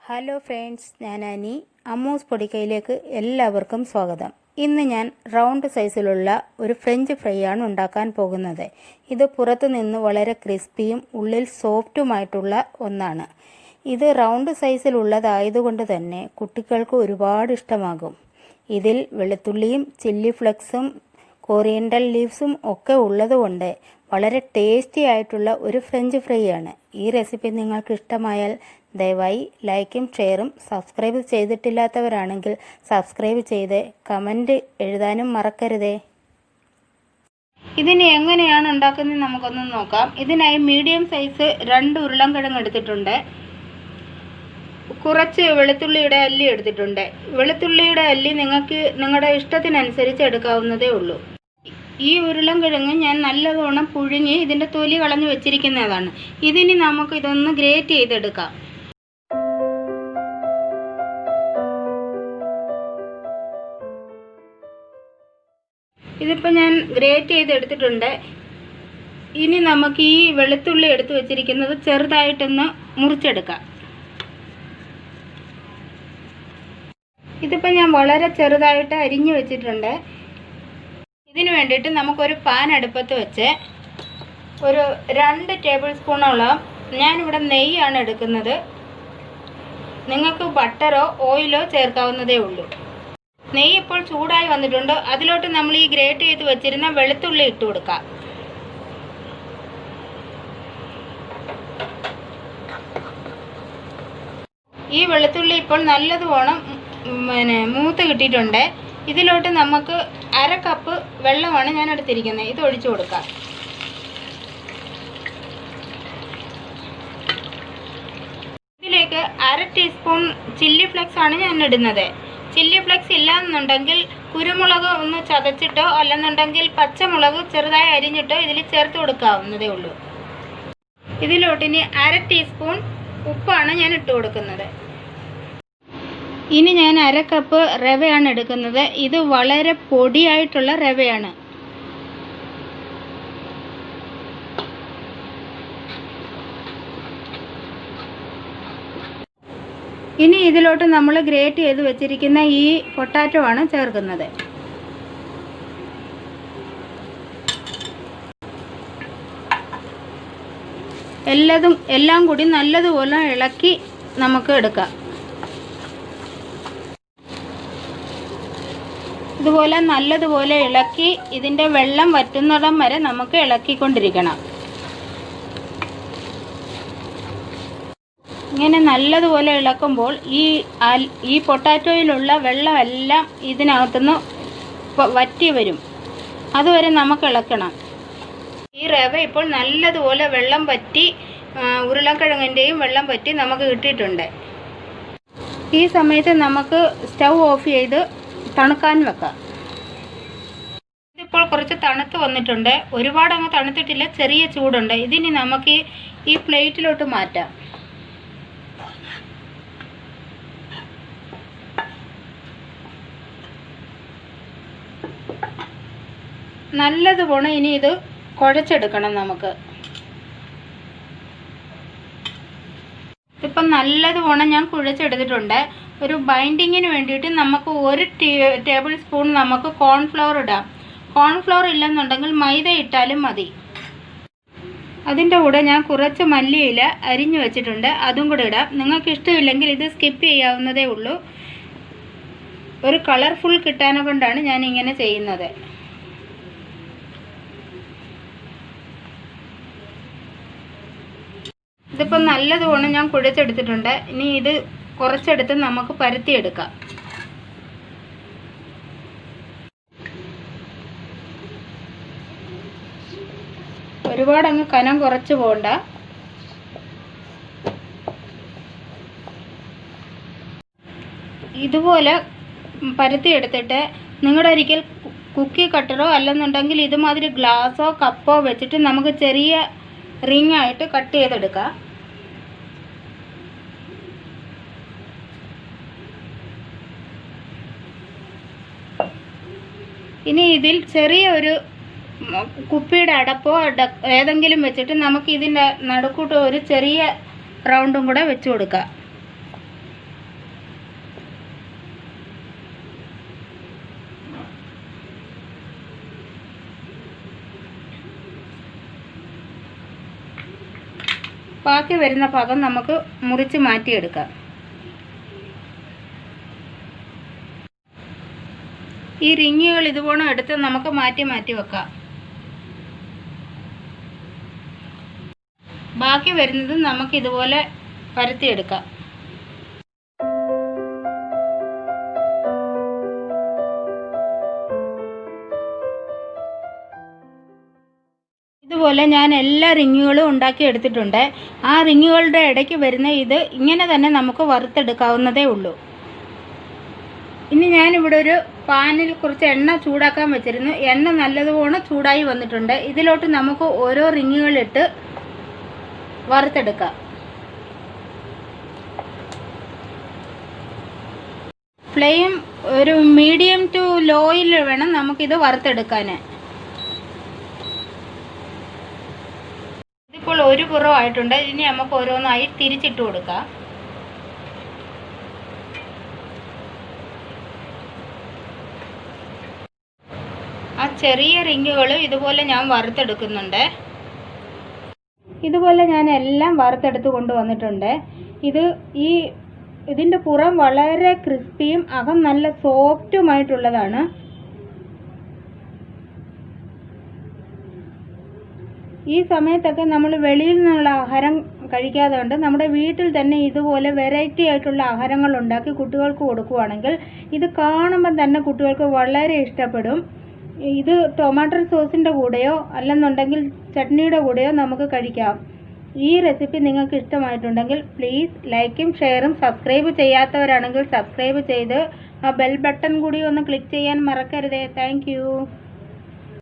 Hello friends, ഞാൻ അനി. അമ്മൂസ് പൊടിക്കൈയിലേക്ക് എല്ലാവർക്കും സ്വാഗതം. ഇന്ന് ഞാൻ റൗണ്ട് സൈസിലുള്ള ഒരു ഫ്രഞ്ച് ഫ്രൈ ആണ് ഉണ്ടാക്കാൻ പോകുന്നത്. ഇത് പുറത്തു നിന്ന് വളരെ ക്രിസ്പിയും ഉള്ളിൽ സോഫ്റ്റുമായിട്ടുള്ള ഒന്നാണ്. ഇത് റൗണ്ട് സൈസിലുള്ളതായതുകൊണ്ട് തന്നെ കുട്ടികൾക്ക് ഒരുപാട് ഇഷ്ടമാകും. ഇതിൽ വെളുത്തുള്ളിയും ചില്ലി ഫ്ലെക്സും കൊറിയൻഡർ ലീവ്സും ഒക്കെ ഉള്ളതുകൊണ്ട് വളരെ ടേസ്റ്റി ആയിട്ടുള്ള ഒരു ഫ്രഞ്ച് ഫ്രൈ ആണ്. ഈ റെസിപ്പി നിങ്ങൾക്ക് ഇഷ്ടമായാൽ ദയവായി ലൈക്കും ഷെയറും സബ്സ്ക്രൈബ് ചെയ്തിട്ടില്ലാത്തവരാണെങ്കിൽ സബ്സ്ക്രൈബ് ചെയ്ത് കമൻറ്റ് എഴുതാനും മറക്കരുതേ. ഇതിന് എങ്ങനെയാണ് ഉണ്ടാക്കുന്നത് നമുക്കൊന്ന് നോക്കാം. ഇതിനായി മീഡിയം സൈസ് 2 ഉരുളൻകിഴങ്ങ് എടുത്തിട്ടുണ്ട്. കുറച്ച് വെളുത്തുള്ളിയുടെ അല്ലി എടുത്തിട്ടുണ്ട്. വെളുത്തുള്ളിയുടെ അല്ലി നിങ്ങൾക്ക് നിങ്ങളുടെ ഇഷ്ടത്തിനനുസരിച്ച് എടുക്കാവുന്നതേ ഉള്ളൂ. ഈ ഉരുളൻകിഴങ്ങ് ഞാൻ നല്ലവണ്ണം പുഴുങ്ങി ഇതിൻ്റെ തൊലി കളഞ്ഞു വെച്ചിരിക്കുന്നതാണ്. ഇതിന് നമുക്ക് ഇതൊന്ന് ഗ്രേറ്റ് ചെയ്തെടുക്കാം. ഇതിപ്പോൾ ഞാൻ ഗ്രേറ്റ് ചെയ്തെടുത്തിട്ടുണ്ട്. ഇനി നമുക്ക് ഈ വെളുത്തുള്ളി എടുത്ത് വെച്ചിരിക്കുന്നത് ചെറുതായിട്ടൊന്ന് മുറിച്ചെടുക്കാം. ഇതിപ്പോൾ ഞാൻ വളരെ ചെറുതായിട്ട് അരിഞ്ഞു വെച്ചിട്ടുണ്ട്. ഇതിനു വേണ്ടിയിട്ട് നമുക്കൊരു പാൻ അടുപ്പത്ത് വെച്ച് ഒരു 2 ടേബിൾ സ്പൂണോളം ഞാനിവിടെ നെയ്യാണ് എടുക്കുന്നത്. നിങ്ങൾക്ക് ബട്ടറോ ഓയിലോ ചേർക്കാവുന്നതേ ഉള്ളൂ. നെയ്യ് ഇപ്പോൾ ചൂടായി വന്നിട്ടുണ്ട്. അതിലോട്ട് നമ്മൾ ഈ ഗ്രേറ്റ് ചെയ്ത് വെച്ചിരുന്ന വെളുത്തുള്ളി ഇട്ട് കൊടുക്കാം. ഈ വെളുത്തുള്ളി ഇപ്പോൾ നല്ലതുപോലെ മൂത്ത് കിട്ടിയിട്ടുണ്ട്. ഇതിലോട്ട് നമുക്ക് 1/2 കപ്പ് വെള്ളമാണ് ഞാൻ എടുത്തിരിക്കുന്നത്. ഇത് ഒഴിച്ചു കൊടുക്കാം. ഇതിലേക്ക് 1/2 ടീസ്പൂൺ ചില്ലി ഫ്ലെക്സ് ആണ് ഞാൻ ഇടുന്നത്. ചില്ലി ഫ്ലെക്സ് ഇല്ലാന്നുണ്ടെങ്കിൽ കുരുമുളക് ഒന്ന് ചതച്ചിട്ടോ അല്ലെന്നുണ്ടെങ്കിൽ പച്ചമുളക് ചെറുതായി അരിഞ്ഞിട്ടോ ഇതിൽ ചേർത്ത് കൊടുക്കാവുന്നതേ ഉള്ളൂ. ഇതിലോട്ടിനി 1/2 ടീസ്പൂൺ ഉപ്പാണ് ഞാൻ ഇട്ട് കൊടുക്കുന്നത്. ഇനി ഞാൻ 1/2 കപ്പ് റവയാണ് എടുക്കുന്നത്. ഇത് വളരെ പൊടിയായിട്ടുള്ള റവയാണ്. ഇനി ഇതിലോട്ട് നമ്മൾ ഗ്രേറ്റ് ചെയ്ത് വെച്ചിരിക്കുന്ന ഈ പൊട്ടാറ്റോ ആണ് ചേർക്കുന്നത്. എല്ലാം കൂടി നല്ലതുപോലെ ഇളക്കി നമുക്ക് എടുക്കാം. ഇതുപോലെ നല്ലതുപോലെ ഇളക്കി ഇതിൻ്റെ വെള്ളം വറ്റുന്നിടം വരെ നമുക്ക് ഇളക്കിക്കൊണ്ടിരിക്കണം. ഇങ്ങനെ നല്ലതുപോലെ ഇളക്കുമ്പോൾ ഈ പൊട്ടാറ്റോയിലുള്ള വെള്ളമെല്ലാം ഇതിനകത്തുനിന്ന് വറ്റി വരും. അതുവരെ നമുക്ക് ഇളക്കണം. ഈ റവ ഇപ്പോൾ നല്ലതുപോലെ വെള്ളം വറ്റി ഉരുളക്കിഴങ്ങിൻ്റെയും വെള്ളം വറ്റി നമുക്ക് കിട്ടിയിട്ടുണ്ട്. ഈ സമയത്ത് നമുക്ക് സ്റ്റൗ ഓഫ് ചെയ്ത് തണുക്കാൻ വെക്കാം. ഇതിപ്പോൾ കുറച്ച് തണുത്ത് വന്നിട്ടുണ്ട്. ഒരുപാട് അങ്ങ് തണുത്തിട്ടില്ല, ചെറിയ ചൂടുണ്ട്. ഇതിനി നമുക്ക് ഈ പ്ലേറ്റിലോട്ട് മാറ്റാം. നല്ലതുപോലെ ഇനി ഇത് കുഴച്ചെടുക്കണം നമുക്ക്. ഇപ്പം നല്ലതുപോലെ ഞാൻ കുഴച്ചെടുത്തിട്ടുണ്ട്. ഒരു ബൈൻഡിങ്ങിന് വേണ്ടിയിട്ട് നമുക്ക് 1 ടേബിൾ സ്പൂൺ നമുക്ക് കോൺഫ്ലവർ ഇടാം. കോൺഫ്ലവർ ഇല്ലെന്നുണ്ടെങ്കിൽ മൈദ ഇട്ടാലും മതി. അതിൻ്റെ കൂടെ ഞാൻ കുറച്ച് മല്ലിയില അരിഞ്ഞു വെച്ചിട്ടുണ്ട്, അതും കൂടെ ഇടാം. നിങ്ങൾക്ക് ഇഷ്ടമില്ലെങ്കിൽ ഇത് സ്കിപ്പ് ചെയ്യാവുന്നതേ ഉള്ളൂ. ഒരു കളർഫുൾ കിട്ടാനെ കൊണ്ടാണ് ഞാൻ ഇങ്ങനെ ചെയ്യുന്നത്. ഇതിപ്പോൾ നല്ലതുപോലെ ഞാൻ കുഴച്ചെടുത്തിട്ടുണ്ട്. ഇനി ഇത് കുറച്ചെടുത്ത് നമുക്ക് പരത്തിയെടുക്കാം. ഒരുപാട് അങ്ങ് കനം കുറച്ച് പോകണ്ട. ഇതുപോലെ പരത്തിയെടുത്തിട്ട് നിങ്ങളുടെ ഒരിക്കൽ കുക്കി കട്ടറോ അല്ലെന്നുണ്ടെങ്കിൽ ഇതുമാതിരി ഗ്ലാസോ കപ്പോ വെച്ചിട്ട് നമുക്ക് ചെറിയ റിംഗ് ആയിട്ട് കട്ട് ചെയ്തെടുക്കാം. ഇനി ഇതിൽ ചെറിയൊരു കുപ്പിയുടെ അടപ്പോ ഏതെങ്കിലും വെച്ചിട്ട് നമുക്ക് ഇതിൻ്റെ നടുക്കൂട്ട് ഒരു ചെറിയ റൗണ്ടും കൂടെ വെച്ച് കൊടുക്കാം. ബാക്കി വരുന്ന ഭാഗം നമുക്ക് മുറിച്ച് മാറ്റിയെടുക്കാം. ഈ റിങ്ങുകൾ ഇതുപോലെ എടുത്ത് നമുക്ക് മാറ്റി വെക്കാം. ബാക്കി വരുന്നത് നമുക്ക് ഇതുപോലെ പരത്തിയെടുക്കാം. ഇതുപോലെ ഞാൻ എല്ലാ റിങ്ങുകളും ഉണ്ടാക്കി എടുത്തിട്ടുണ്ട്. ആ റിങ്ങുകളുടെ ഇടയ്ക്ക് വരുന്ന ഇത് ഇങ്ങനെ തന്നെ നമുക്ക് വറുത്തെടുക്കാവുന്നതേ ഉള്ളൂ. ഇനി ഞാനിവിടെ ഒരു പാനിൽ കുറച്ച് എണ്ണ ചൂടാക്കാൻ വെച്ചിരുന്നു. എണ്ണ നല്ലതുപോലെ ചൂടായി വന്നിട്ടുണ്ട്. ഇതിലോട്ട് നമുക്ക് ഓരോ റിങ്ങുകളിട്ട് വറുത്തെടുക്കാം. ഫ്ലെയിം ഒരു മീഡിയം ടു ലോയിൽ വേണം നമുക്കിത് വറുത്തെടുക്കാൻ. ഇതിപ്പോൾ ഒരു പുറമായിട്ടുണ്ട്. ഇനി നമുക്ക് ഓരോന്നായി തിരിച്ചിട്ട് കൊടുക്കാം. ആ ചെറിയ റിങ്ങുകൾ ഇതുപോലെ ഞാൻ വറുത്തെടുക്കുന്നുണ്ട്. ഇതുപോലെ ഞാൻ എല്ലാം വറുത്തെടുത്ത് കൊണ്ടുവന്നിട്ടുണ്ട്. ഇതിൻ്റെ പുറം വളരെ ക്രിസ്പിയും അകം നല്ല സോഫ്റ്റുമായിട്ടുള്ളതാണ്. ഈ സമയത്തൊക്കെ നമ്മൾ വെളിയിൽ നിന്നുള്ള ആഹാരം കഴിക്കാതെ കൊണ്ട് നമ്മുടെ വീട്ടിൽ തന്നെ ഇതുപോലെ വെറൈറ്റി ആയിട്ടുള്ള ആഹാരങ്ങൾ ഉണ്ടാക്കി കുട്ടികൾക്ക് കൊടുക്കുകയാണെങ്കിൽ ഇത് കാണുമ്പോൾ തന്നെ കുട്ടികൾക്ക് വളരെ ഇഷ്ടപ്പെടും. ഇത് ടൊമാറ്റോ സോസിൻ്റെ കൂടെയോ അല്ലെന്നുണ്ടെങ്കിൽ ചട്നിയുടെ കൂടെയോ നമുക്ക് കഴിക്കാം. ഈ റെസിപ്പി നിങ്ങൾക്ക് ഇഷ്ടമായിട്ടുണ്ടെങ്കിൽ പ്ലീസ് ലൈക്കും ഷെയറും സബ്സ്ക്രൈബ് ചെയ്യാത്തവരാണെങ്കിൽ സബ്സ്ക്രൈബ് ചെയ്ത് ആ ബെൽ ബട്ടൺ കൂടി ഒന്ന് ക്ലിക്ക് ചെയ്യാൻ മറക്കരുതേ. താങ്ക്